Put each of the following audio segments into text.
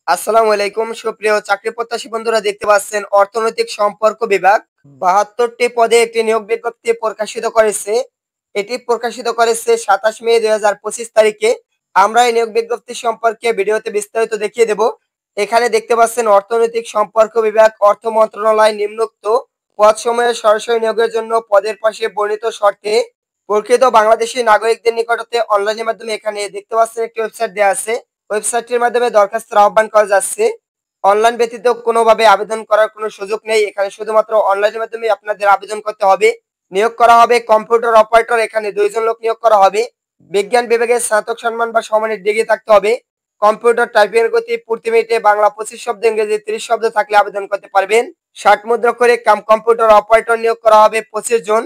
আসসালামু আলাইকুম সুপ্রিয় চাকরি প্রত্যাশী বন্ধুরা, দেখতে পাচ্ছেন অর্থনৈতিক সম্পর্ক বিভাগ ৭২টি পদে একটি নিয়োগ বিজ্ঞপ্তি প্রকাশিত করেছে। এটি প্রকাশিত করেছে ২৭ মে ২০২৫ তারিখে। আমরা এই নিয়োগ বিজ্ঞপ্তি সম্পর্কে ভিডিওতে বিস্তারিত দেখিয়ে দেব। এখানে দেখতে পাচ্ছেন অর্থনৈতিক সম্পর্ক বিভাগ, অর্থ মন্ত্রণালয় নিম্নোক্ত পদসমূহে সরাসরি নিয়োগের জন্য পদের পাশে বর্ণিত শর্তে প্রকৃত বাংলাদেশী নাগরিকদের নিকট হতে অনলাইনের মাধ্যমে এখানে দেখতে পাচ্ছেন একটি ওয়েবসাইট দেওয়া আছে। ওয়েবসাইটটির মাধ্যমে দরখাস্তের আহ্বান করা যাচ্ছে। অনলাইন ব্যতীত কোনোভাবে আবেদন করার কোনো সুযোগ নেই। এখানে শুধুমাত্র অনলাইনের মাধ্যমে আপনাদের আবেদন করতে হবে। নিয়োগ করা হবে কম্পিউটার অপারেটর, এখানে ২ জন লোক নিয়োগ করা হবে। বিজ্ঞান বিভাগে স্নাতক সম্মান বা সমানের ডিগ্রি থাকতে হবে। কম্পিউটার টাইপিং এর গতি প্রতি মিনিটে বাংলা ২৫ শব্দ, ইংরেজি ৩০ শব্দ থাকলে আবেদন করতে পারবেন। ৬০ মুদ্রাক্ষরে কম্পিউটার অপারেটর নিয়োগ করা হবে ২৫ জন।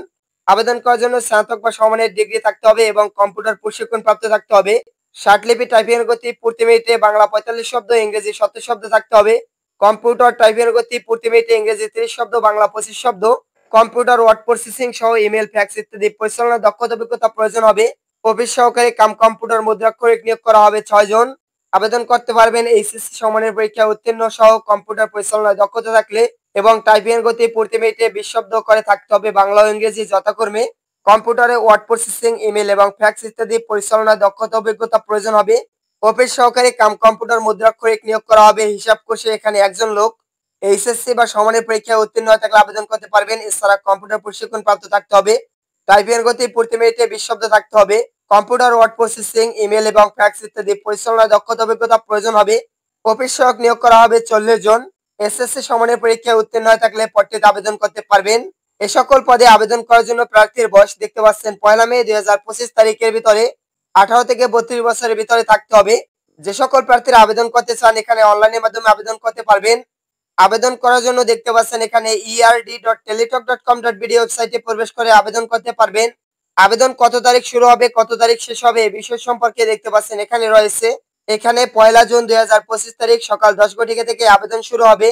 আবেদন করার জন্য স্নাতক বা সমানের ডিগ্রি থাকতে হবে এবং কম্পিউটার প্রশিক্ষণ প্রাপ্ত থাকতে হবে। ৬০ লিপি টাইপিং এর গতি প্রতি মিনিটে বাংলা ৪৫ শব্দ, ইংরেজি ৭০ শব্দ থাকতে হবে। কম্পিউটার টাইপিং এর গতি প্রতি মিনিটে ইংরেজি ৩০ শব্দ, বাংলা ২৫ শব্দ। কম্পিউটার ওয়ার্ড প্রসেসিং সহ ইমেল, ফ্যাক্স ইত্যাদি পরিচালনার দক্ষতা অভিজ্ঞতা প্রয়োজন হবে। অফিস সহকারী কম্পিউটার মুদ্রাক্ষরিক নিয়োগ করা হবে ৬ জন। আবেদন করতে পারবেন এইচএসসি সমানের পরীক্ষা উত্তীর্ণ সহ কম্পিউটার পরিচালনায় দক্ষতা থাকলে এবং টাইপিং এর গতি প্রতি মিনিটে ২০ শব্দ করে থাকতে হবে, বাংলা ও ইংরেজি যথাক্রমে। কম্পিউটারে ওয়ার্ড প্রসেসিং, ইমেল এবং ফ্যাক্স ইত্যাদি পরিচালনায় দক্ষতা অভিজ্ঞতা প্রয়োজন হবে। অফিস সহকারী কম্পিউটার মুদ্রাক্ষরিক নিয়োগ করা হবে হিসাব কোষে, এখানে একজন লোক। এইচএসসি বা সমানের পরীক্ষায় উত্তীর্ণ হয়ে থাকলে আবেদন করতে পারবেন। এছাড়া কম্পিউটার প্রশিক্ষণ প্রাপ্ত থাকতে হবে। টাইপিং এর গতি প্রতি মিনিটে ২০ শব্দ থাকতে হবে। কম্পিউটার ওয়ার্ড প্রসেসিং, ইমেল এবং ফ্যাক্স ইত্যাদি পরিচালনায় দক্ষতা অভিজ্ঞতা প্রয়োজন হবে। অফিস সহায়ক নিয়োগ করা হবে ৪০ জন। এসএসসি সমানের পরীক্ষায় উত্তীর্ণ হয়ে থাকলে পদটিতে আবেদন করতে পারবেন। এ সকল পদে আবেদন করার জন্য প্রার্থীর বয়স দেখতে পাচ্ছেন ১ মে ২০২৫ তারিখের ভিতরে ১৮ থেকে ৩২ বছরের ভিতরে থাকতে হবে। যে সকল প্রার্থীরা আবেদন করতে চান এখানে অনলাইনের মাধ্যমে আবেদন করতে পারবেন। আবেদন করার জন্য দেখতে পাচ্ছেন এখানে erd.teletalk.com.bd ওয়েবসাইটে প্রবেশ করে আবেদন করতে পারবেন। আবেদন কত তারিখ শুরু হবে, কত তারিখ শেষ হবে এই বিষয় সম্পর্কে দেখতে পাচ্ছেন এখানে রয়েছে। এখানে ১ জুন ২০২৫ তারিখ সকাল ১০ ঘটিকা থেকে আবেদন শুরু হবে।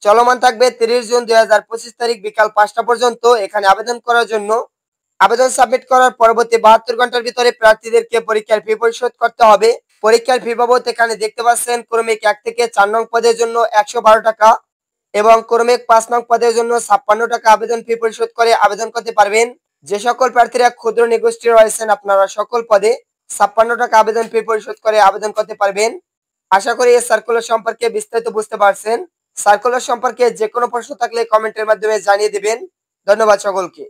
চলমান থাকবে ৩০ জুন ২০২৫ তারিখ বিকাল ৫টা পর্যন্ত। এখানে আবেদন করার জন্য আবেদন সাবমিট করার পরবর্তী ৭২ ঘন্টার ভিতরে প্রার্থীদেরকে পরীক্ষার ফি পরিশোধ করতে হবে। পরীক্ষার ফি বাবদ এখানে দেখতে পাচ্ছেন ক্রমিক ১ থেকে ৪ নং পদের জন্য ১১২ টাকা এবং ক্রমিক ৫ নং পদের জন্য ৫৬ টাকা আবেদন ফি পরিশোধ করে আবেদন করতে পারবেন। যে সকল প্রার্থীরা ক্ষুদ্র নিগোষ্ঠী রয়েছেন আপনারা সকল পদে ৫৬ টাকা আবেদন ফি পরিশোধ করে আবেদন করতে পারবেন। আশা করি এই সার্কুলার সম্পর্কে বিস্তারিত বুঝতে পারছেন। সার্কুলার সম্পর্কে যে কোনো প্রশ্ন থাকলে কমেন্টের মাধ্যমে জানিয়ে দিবেন। ধন্যবাদ সকলকে।